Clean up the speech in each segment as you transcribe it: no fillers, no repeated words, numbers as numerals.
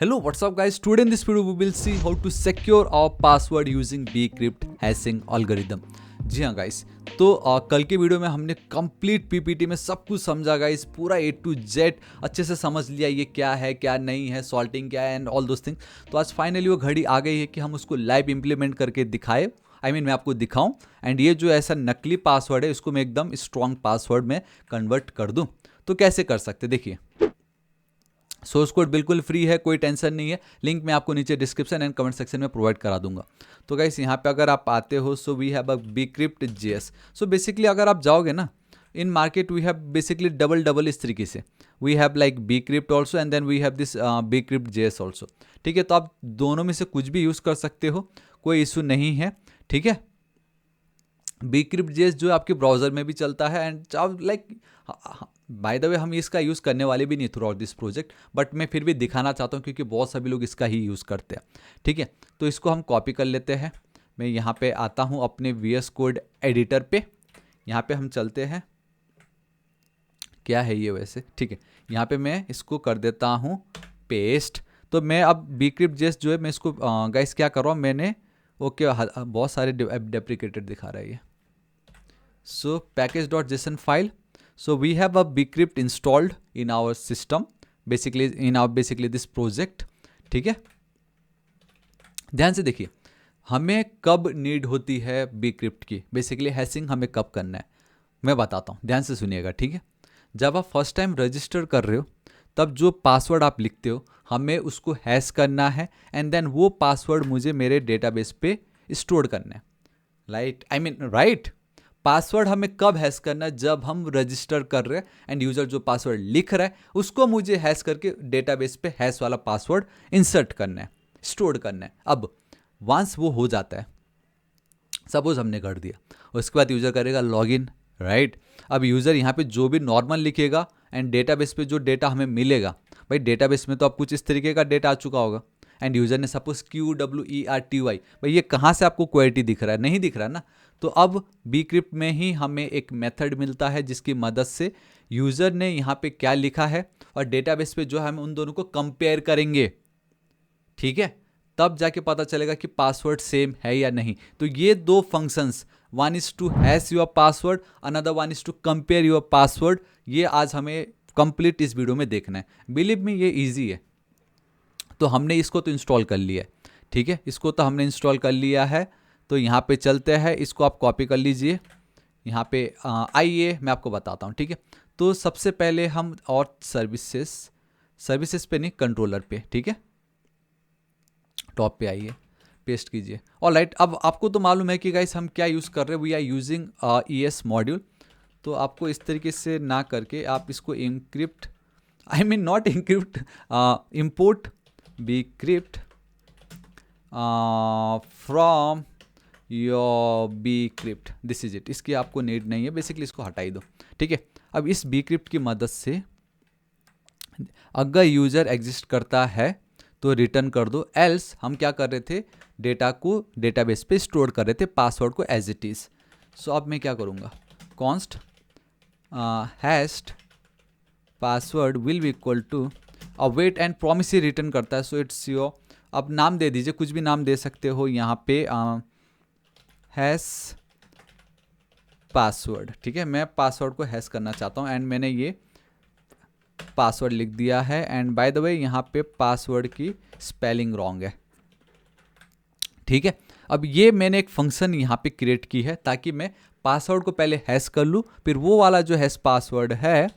Hello, what's up guys? Today in this video we will see how to secure our password using bcrypt hashing algorithm. जी हाँ guys, तो कल के video में हमने complete PPT में सब कुछ समझा गाइस, पूरा A to Z अच्छे से समझ लिया ये क्या है क्या नहीं है, सॉल्टिंग क्या है एंड ऑल दोस थिंग्स। तो आज फाइनली वो घड़ी आ गई है कि हम उसको लाइव इंप्लीमेंट करके दिखाए। मैं आपको दिखाऊं एंड ये जो ऐसा नकली पासवर्ड है इसको मैं एकदम स्ट्रॉन्ग पासवर्ड में कन्वर्ट कर दूं। तो कैसे कर सकते देखिए, सोर्स कोड बिल्कुल फ्री है, कोई टेंशन नहीं है। लिंक मैं आपको नीचे डिस्क्रिप्शन एंड कमेंट सेक्शन में प्रोवाइड करा दूंगा। तो गाइस यहाँ पे अगर आप आते हो so we have a bcrypt JS। So basically अगर आप जाओगे ना in market we have basically double इस तरीके से, we have like bcrypt also and then we have this bcrypt JS also. ठीक है, तो आप दोनों में से कुछ भी यूज़ कर सकते हो, कोई इशू नहीं है। ठीक है, bcrypt JS जो आपके ब्राउजर में भी चलता है and like by the way हम इसका यूज़ करने वाले भी नहीं through out this project, but मैं फिर भी दिखाना चाहता हूँ क्योंकि बहुत सभी लोग इसका ही यूज़ करते हैं। ठीक है, तो इसको हम कॉपी कर लेते हैं। मैं यहाँ पे आता हूँ अपने VS कोड एडिटर पे, यहाँ पे हम चलते हैं। क्या है ये वैसे, ठीक है, यहाँ पे मैं इसको कर देता हूँ पेस्ट। तो मैं अब bcrypt JS जो है मैं इसको गाइस क्या कर रहा हूँ मैंने, ओके बहुत सारे डेप्रिकेटेड दिखा रहा है ये। सो package.json file, so we have a bcrypt installed in our system, basically this project। ठीक है, ध्यान से देखिए हमें कब नीड होती है bcrypt की, बेसिकली हैशिंग हमें कब करना है मैं बताता हूँ, ध्यान से सुनिएगा। ठीक है, जब आप फर्स्ट टाइम रजिस्टर कर रहे हो तब जो पासवर्ड आप लिखते हो हमें उसको हैश करना है एंड देन वो पासवर्ड मुझे मेरे डेटाबेस पे स्टोर करना है। राइट, पासवर्ड हमें कब हैश करना है, जब हम रजिस्टर कर रहे हैं एंड यूजर जो पासवर्ड लिख रहा है उसको मुझे हैश करके डेटाबेस पे हैश वाला पासवर्ड इंसर्ट करना है, स्टोर करना है। अब वंस वो हो जाता है, सपोज हमने कर दिया, उसके बाद यूजर करेगा लॉगिन। राइट, अब यूजर यहाँ पे जो भी नॉर्मल लिखेगा एंड डेटाबेस पे जो डेटा हमें मिलेगा, भाई डेटाबेस में तो अब कुछ इस तरीके का डेटा आ चुका होगा एंड यूजर ने सपोज QWERTY, भाई ये कहाँ से आपको क्वेरी दिख रहा है, नहीं दिख रहा है ना। तो अब bcrypt में ही हमें एक मेथड मिलता है जिसकी मदद से यूजर ने यहाँ पे क्या लिखा है और डेटाबेस पे जो है हम उन दोनों को कंपेयर करेंगे। ठीक है, तब जाके पता चलेगा कि पासवर्ड सेम है या नहीं। तो ये दो functions, one is to hash your password, another one is to compare your password, ये आज हमें कंप्लीट इस वीडियो में देखना है। बिलीव मी ये इजी है। तो हमने इसको तो इंस्टॉल कर लिया है। ठीक है, इसको तो हमने इंस्टॉल कर लिया है। तो यहाँ पे चलते हैं, इसको आप कॉपी कर लीजिए। यहाँ पे आइए मैं आपको बताता हूँ। ठीक है, तो सबसे पहले हम और सर्विसेज पे नहीं, कंट्रोलर पे। ठीक है, टॉप पे आइए, पेस्ट कीजिए। ऑलराइट, अब आपको तो मालूम है कि गाइस हम क्या यूज़ कर रहे हैं, we are using ES module. तो आपको इस तरीके से ना करके आप इसको encrypt, not encrypt, import bcrypt from your bcrypt, this is it. इसकी आपको नीड नहीं है, बेसिकली इसको हटाई दो। ठीक है, अब इस bcrypt की मदद से अगर यूजर एग्जिस्ट करता है तो रिटर्न कर दो, एल्स हम क्या कर रहे थे, डेटा को डेटाबेस पे स्टोर कर रहे थे, पासवर्ड को एज इट इज। सो अब मैं क्या करूँगा, const hashed password will be equal to await and promise ही रिटर्न करता है। सो इट्स योर, अब नाम दे दीजिए, कुछ भी नाम दे सकते हो यहाँ पे, हैश पासवर्ड। ठीक है, मैं पासवर्ड को हैश करना चाहता हूँ एंड मैंने ये पासवर्ड लिख दिया है एंड बाय द वे यहाँ पे पासवर्ड की स्पेलिंग रॉन्ग है। ठीक है, अब ये मैंने एक फंक्शन यहाँ पे क्रिएट की है ताकि मैं पासवर्ड को पहले हैश कर लूँ, फिर वो वाला जो हैश पासवर्ड है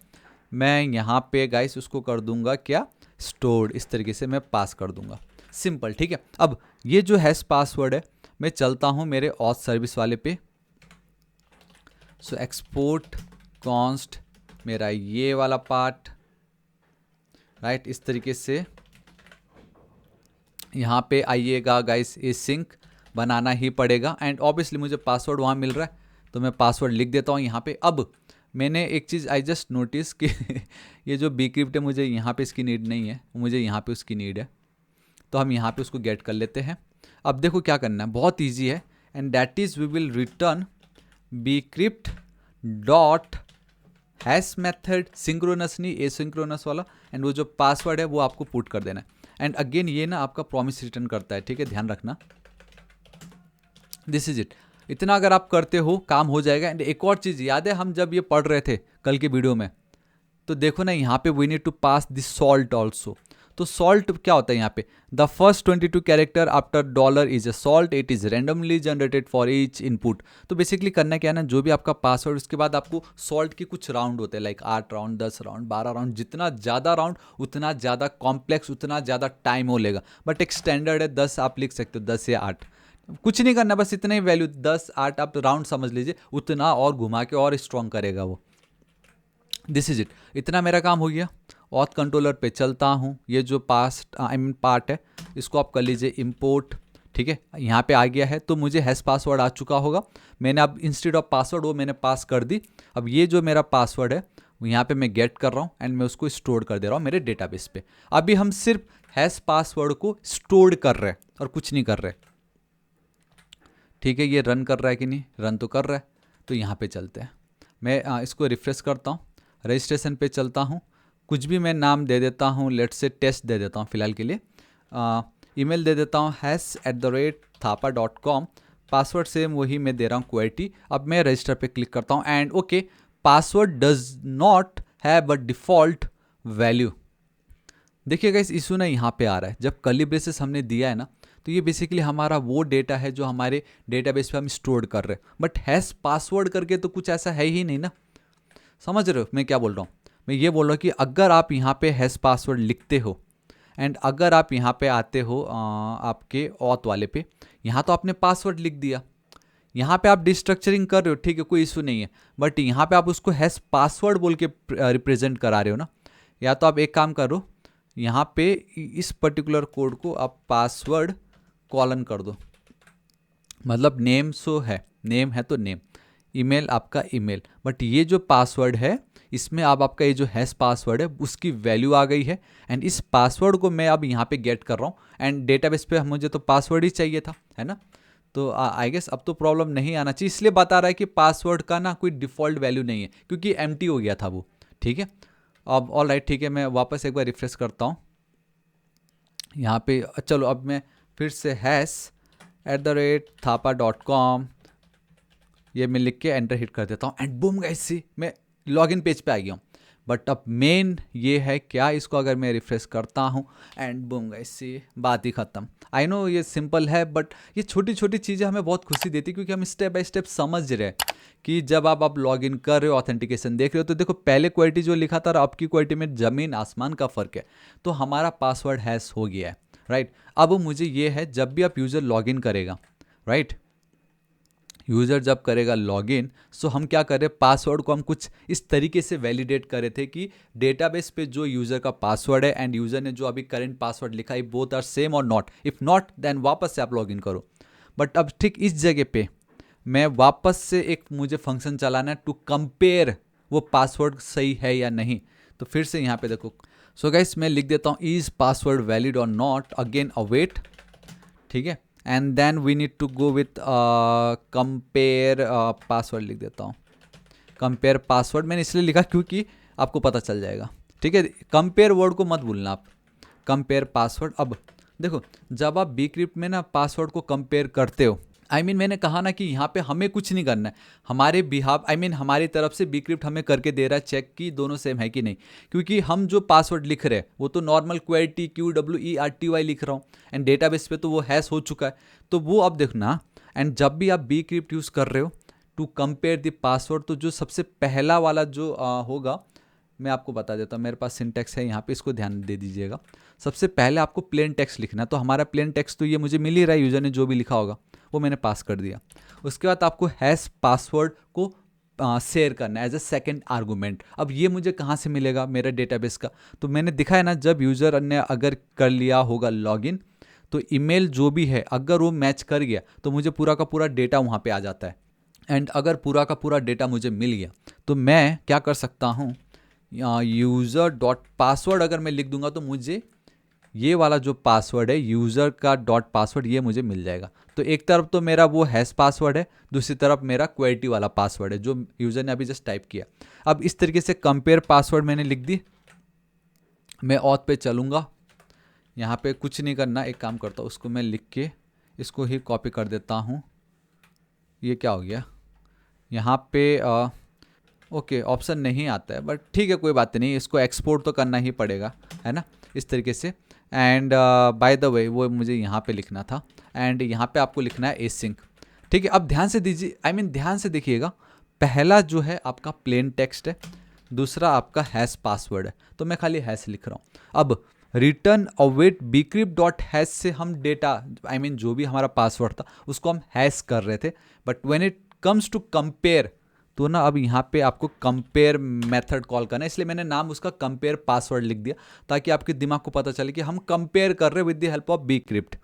मैं यहाँ पे गाइस उसको कर दूंगा क्या, स्टोर्ड, इस तरीके से मैं पास कर दूंगा, सिंपल। ठीक है, अब ये जो हैश पासवर्ड है, मैं चलता हूँ मेरे ऑथ सर्विस वाले पे। सो एक्सपोर्ट कॉन्स्ट मेरा ये वाला पार्ट, राइट, इस तरीके से यहाँ पे आइएगा गाइस, ये सिंक बनाना ही पड़ेगा एंड ऑब्वियसली मुझे पासवर्ड वहाँ मिल रहा है तो मैं पासवर्ड लिख देता हूँ यहाँ पे। अब मैंने एक चीज़ आई जस्ट नोटिस कि ये जो bcrypt है मुझे यहाँ पे इसकी नीड नहीं है, मुझे यहाँ पे उसकी नीड है, तो हम यहाँ पे उसको गेट कर लेते हैं। अब देखो क्या करना है, बहुत इजी है and that is we will return bcrypt dot hash method, synchronous नहीं एसिंक्रोनस वाला, एंड वो जो पासवर्ड है वो आपको पुट कर देना है। एंड अगेन ये ना आपका प्रॉमिस रिटर्न करता है, ठीक है, ध्यान रखना। This is it. इतना अगर आप करते हो काम हो जाएगा। एंड एक और चीज़ याद है, हम जब ये पढ़ रहे थे कल की वीडियो में, तो देखो ना यहाँ पे we need to pass this salt also. तो सॉल्ट क्या होता है यहाँ पे, the first 22 character after dollar is a salt, it is randomly generated for each input. तो बेसिकली करना क्या है ना, जो भी आपका पासवर्ड, उसके बाद आपको सॉल्ट के कुछ राउंड होते हैं, लाइक 8 राउंड, 10 राउंड, 12 राउंड, जितना ज़्यादा राउंड उतना ज़्यादा कॉम्प्लेक्स, उतना ज़्यादा टाइम हो लेगा। बट एक स्टैंडर्ड है 10, आप लिख सकते हो 10 या 8, कुछ नहीं करना, बस इतना ही वैल्यू 10 8 आप राउंड समझ लीजिए, उतना और घुमा के और स्ट्रॉन्ग करेगा वो। This is it. इतना मेरा काम हो गया। ऑथ कंट्रोलर पे चलता हूँ, ये जो पास्ट पार्ट है इसको आप कर लीजिए इंपोर्ट, ठीक है, यहाँ पे आ गया है। तो मुझे हैश पासवर्ड आ चुका होगा, मैंने अब इंस्टेड ऑफ पासवर्ड वो मैंने पास कर दी। अब ये जो मेरा पासवर्ड है यहाँ पे मैं गेट कर रहा हूँ एंड मैं उसको स्टोर कर दे रहा हूँ मेरे डेटाबेस पे। अभी हम सिर्फ हैश पासवर्ड को स्टोर कर रहे हैं और कुछ नहीं कर रहे, ठीक है। ये रन कर रहा है कि नहीं, रन तो कर रहा है। तो यहाँ पे चलते हैं, मैं इसको रिफ्रेश करता हूँ, रजिस्ट्रेशन पे चलता हूँ, कुछ भी मैं नाम दे देता हूँ, लेट से टेस्ट दे देता हूँ फिलहाल के लिए। ईमेल दे देता हूँ hash@thapa.com, पासवर्ड सेम वही मैं दे रहा हूँ QWERTY। अब मैं रजिस्टर पे क्लिक करता हूँ and okay, password does not have a default value. देखिएगा इस इशू ना यहाँ पे आ रहा है, जब कर्ली ब्रेसेस हमने दिया है ना, तो ये बेसिकली हमारा वो डेटा है जो हमारे डेटाबेस पे हम स्टोर कर रहे हैं। बट हैश पासवर्ड करके तो कुछ ऐसा है ही नहीं ना, समझ रहे हो मैं क्या बोल रहा हूँ। मैं ये बोल रहा हूँ कि अगर आप यहाँ पे हैश पासवर्ड लिखते हो एंड अगर आप यहाँ पे आते हो आपके ऑथ वाले पे, यहाँ तो आपने पासवर्ड लिख दिया, यहाँ पे आप डिस्ट्रक्चरिंग कर रहे हो, ठीक है, कोई इशू नहीं है। बट यहाँ पे आप उसको हैश पासवर्ड बोल के रिप्रेजेंट करा रहे हो ना। या तो आप एक काम करो, यहाँ पे इस पर्टिकुलर कोड को आप पासवर्ड कॉलन कर दो, मतलब नेम सो है, नेम है तो नेम, ईमेल आपका ईमेल, बट ये जो पासवर्ड है इसमें अब आपका ये जो हैश पासवर्ड है उसकी वैल्यू आ गई है। एंड इस पासवर्ड को मैं अब यहाँ पे गेट कर रहा हूँ एंड डेटाबेस पे मुझे तो पासवर्ड ही चाहिए था, है ना। तो आई गेस अब तो प्रॉब्लम नहीं आना चाहिए, इसलिए बता रहा है कि पासवर्ड का ना कोई डिफ़ॉल्ट वैल्यू नहीं है क्योंकि एम्प्टी हो गया था वो, ठीक है। अब ऑल राइट, ठीक है, मैं वापस एक बार रिफ्रेश करता हूँ यहाँ पे। चलो अब मैं फिर से hash@thapa.com ये मैं लिख के एंटर हिट कर देता हूँ एंड बूम गाइस, सी मैं लॉगिन पेज पे आ गया हूँ। बट अब मेन ये है क्या, इसको अगर मैं रिफ्रेश करता हूँ एंड बूम गाइस, सी बात ही ख़त्म। आई नो ये सिंपल है बट ये छोटी छोटी चीज़ें हमें बहुत खुशी देती क्योंकि हम स्टेप बाय स्टेप समझ रहे हैं कि जब आप लॉगिन कर रहे हो, ऑथेंटिकेशन देख रहे हो, तो देखो पहले QWERTY जो लिखा था और अब की QWERTY में ज़मीन आसमान का फ़र्क है। तो हमारा पासवर्ड हैश हो गया है, राइट। अब मुझे ये है, जब भी आप यूज़र लॉगिन करेगा, राइट, यूज़र जब करेगा लॉगिन, सो हम क्या कर रहे हैं, पासवर्ड को हम कुछ इस तरीके से वैलिडेट कर रहे थे कि डेटाबेस पे जो यूज़र का पासवर्ड है एंड यूज़र ने जो अभी करंट पासवर्ड लिखा है, बोथ आर सेम और नॉट, इफ़ नॉट देन वापस से आप लॉगिन करो। बट अब ठीक इस जगह पे मैं वापस से एक मुझे फंक्शन चलाना है टू कंपेयर वो पासवर्ड सही है या नहीं। तो फिर से यहाँ पे देखो, सो गाइस मैं लिख देता हूँ इज़ पासवर्ड वैलिड और नॉट, अगेन अवेट, ठीक है, and then we need to go with compare password, लिख देता हूँ कंपेयर पासवर्ड। मैंने इसलिए लिखा क्योंकि आपको पता चल जाएगा, ठीक है। कंपेयर वर्ड को मत भूलना आप, कंपेयर पासवर्ड। अब देखो जब आप Bcrypt में ना पासवर्ड को कंपेयर करते हो, मैंने कहा ना कि यहाँ पे हमें कुछ नहीं करना है, हमारे बिहाफ हमारी तरफ से Bcrypt हमें करके दे रहा है चेक कि दोनों सेम है कि नहीं, क्योंकि हम जो पासवर्ड लिख रहे हैं वो तो नॉर्मल QWERTY QWERTY लिख रहा हूँ एंड डेटाबेस पे तो वो हैश हो चुका है, तो वो अब देखना। एंड जब भी आप Bcrypt यूज़ कर रहे हो टू कंपेयर द पासवर्ड, तो जो सबसे पहला वाला जो होगा, मैं आपको बता देता हूँ, मेरे पास सिंटैक्स है यहाँ पे, इसको ध्यान दे दीजिएगा। सबसे पहले आपको प्लेन टेक्स्ट लिखना है, तो हमारा प्लेन टेक्स्ट तो ये मुझे मिल ही रहा है, यूज़र ने जो भी लिखा होगा वो मैंने पास कर दिया। उसके बाद आपको हैश पासवर्ड को शेयर करना है एज अ सेकेंड आर्गूमेंट। अब ये मुझे कहाँ से मिलेगा, मेरा डेटाबेस का, तो मैंने दिखा है ना, जब यूज़र ने अगर कर लिया होगा लॉगिन, तो ईमेल जो भी है अगर वो मैच कर गया तो मुझे पूरा का पूरा डेटा वहाँ पे आ जाता है। एंड अगर पूरा का पूरा डेटा मुझे मिल गया तो मैं क्या कर सकता हूँ, यूज़र डॉट पासवर्ड अगर मैं लिख दूंगा तो मुझे ये वाला जो पासवर्ड है यूज़र का डॉट पासवर्ड ये मुझे मिल जाएगा। तो एक तरफ तो मेरा वो हैश पासवर्ड है, दूसरी तरफ मेरा QWERTY वाला पासवर्ड है जो यूज़र ने अभी जस्ट टाइप किया। अब इस तरीके से कंपेयर पासवर्ड मैंने लिख दी, मैं ऑथ पे चलूँगा, यहाँ पे कुछ नहीं करना, एक काम करता हूँ, उसको मैं लिख के इसको ही कॉपी कर देता हूँ। ये क्या हो गया यहाँ पे ओके ऑप्शन नहीं आता है, बट ठीक है कोई बात नहीं, इसको एक्सपोर्ट तो करना ही पड़ेगा, है ना, इस तरीके से। एंड बाय द वे वो मुझे यहाँ पे लिखना था, एंड यहाँ पे आपको लिखना है एसिंक। ठीक है, अब ध्यान से दीजिए, आई मीन ध्यान से देखिएगा, पहला जो है आपका प्लेन टेक्स्ट है, दूसरा आपका हैश पासवर्ड है, तो मैं खाली हैश लिख रहा हूँ। अब return await bcrypt dot hash से हम डेटा, आई मीन जो भी हमारा पासवर्ड था उसको हम हैश कर रहे थे, but when it comes to compare, तो ना अब यहाँ पे आपको कंपेयर मेथड कॉल करना है, इसलिए मैंने नाम उसका कंपेयर पासवर्ड लिख दिया, ताकि आपके दिमाग को पता चले कि हम कंपेयर कर रहे हैं with the help of bcrypt।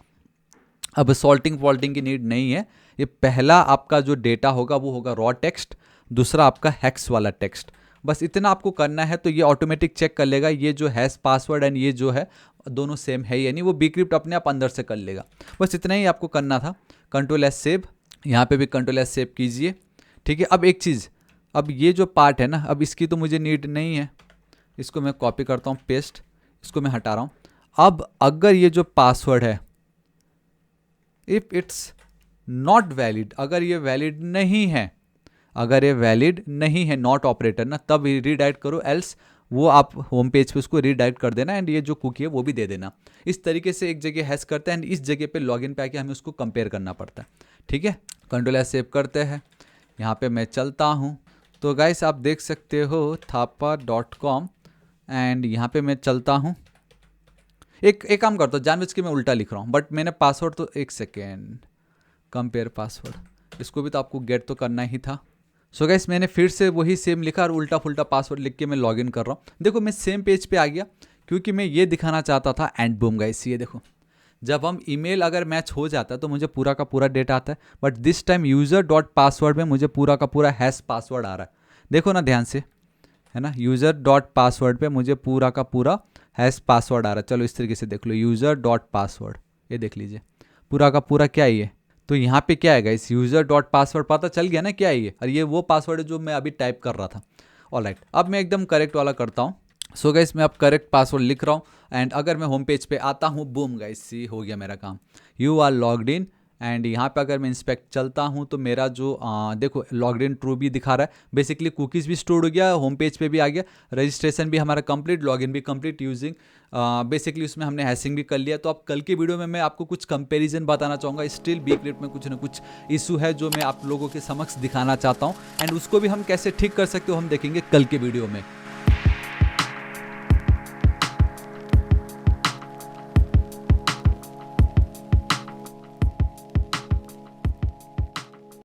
अब सॉल्टिंग वॉल्टिंग की नीड नहीं है, ये पहला आपका जो डेटा होगा वो होगा रॉ टेक्स्ट, दूसरा आपका हैक्स वाला टेक्स्ट, बस इतना आपको करना है। तो ये ऑटोमेटिक चेक कर लेगा ये जो हैश पासवर्ड एंड ये जो है दोनों सेम है या नहीं, वो bcrypt अपने आप अंदर से कर लेगा। बस इतना ही आपको करना था। कंट्रोल एस सेव, यहाँ पे भी कंट्रोल एस सेव कीजिए। ठीक है, अब एक चीज़, अब ये जो पार्ट है ना, अब इसकी तो मुझे नीड नहीं है, इसको मैं कॉपी करता हूँ, पेस्ट, इसको मैं हटा रहा हूँ। अब अगर ये जो पासवर्ड है, इफ इट्स नॉट वैलिड, अगर ये वैलिड नहीं है, अगर ये वैलिड नहीं है, नॉट ऑपरेटर ना, तब रीडायरेक्ट करो, एल्स वो आप होम पेज पे उसको रीडायरेक्ट कर देना, एंड ये जो कुकी है वो भी दे देना। इस तरीके से एक जगह हैश करते हैं एंड इस जगह पे लॉगिन पे आके हमें उसको कंपेयर करना पड़ता है। ठीक है, कंट्रोल एस सेव करते हैं, यहाँ पे मैं चलता हूँ, तो गाइस आप देख सकते हो thapa.com, एंड यहाँ पे मैं चलता हूँ। एक काम करता हूँ, जानबूझ के मैं उल्टा लिख रहा हूँ, बट मैंने पासवर्ड तो, एक सेकेंड, कंपेयर पासवर्ड, इसको भी तो आपको गेट तो करना ही था। सो गाइस मैंने फिर से वही सेम लिखा और उल्टा फुल्टा पासवर्ड लिख के मैं लॉगिन कर रहा हूँ। देखो मैं सेम पेज पे आ गया, क्योंकि मैं ये दिखाना चाहता था, एंड बूम गाइस, ये देखो, जब हम ईमेल अगर मैच हो जाता है तो मुझे पूरा का पूरा डेटा आता है, but this time user dot password में मुझे पूरा का पूरा हैश पासवर्ड आ रहा है। देखो ना ध्यान से, है ना, यूज़र डॉट पासवर्ड पे मुझे पूरा का पूरा हैश पासवर्ड आ रहा है। चलो इस तरीके से देख लो, यूज़र डॉट पासवर्ड, ये देख लीजिए पूरा का पूरा क्या है ये। तो यहाँ पे क्या है इस यूज़र डॉट पासवर्ड, पता चल गया ना क्या है ये, और ये वो पासवर्ड है जो मैं अभी टाइप कर रहा था। ऑलराइट, अब मैं एकदम करेक्ट वाला करता हूँ। सो गाइस मैं अब करेक्ट पासवर्ड लिख रहा हूँ, एंड अगर मैं होम पेज पे आता हूँ, बूम गाइस सी हो गया मेरा काम, you are logged in. And यहाँ पे अगर मैं इंस्पेक्ट चलता हूँ तो मेरा जो देखो लॉग्ड इन ट्रू भी दिखा रहा है, बेसिकली कुकीज़ भी स्टोर हो गया, होम पेज पे भी आ गया, रजिस्ट्रेशन भी हमारा कंप्लीट, लॉगिन भी कंप्लीट यूजिंग बेसिकली उसमें हमने हैशिंग भी कर लिया। तो अब कल की वीडियो में मैं आपको कुछ कंपैरिजन बताना चाहूँगा, स्टिल bcrypt में कुछ ना कुछ इशू है जो मैं आप लोगों के समक्ष दिखाना चाहता हूँ, एंड उसको भी हम कैसे ठीक कर सकते हो हम देखेंगे कल के वीडियो में।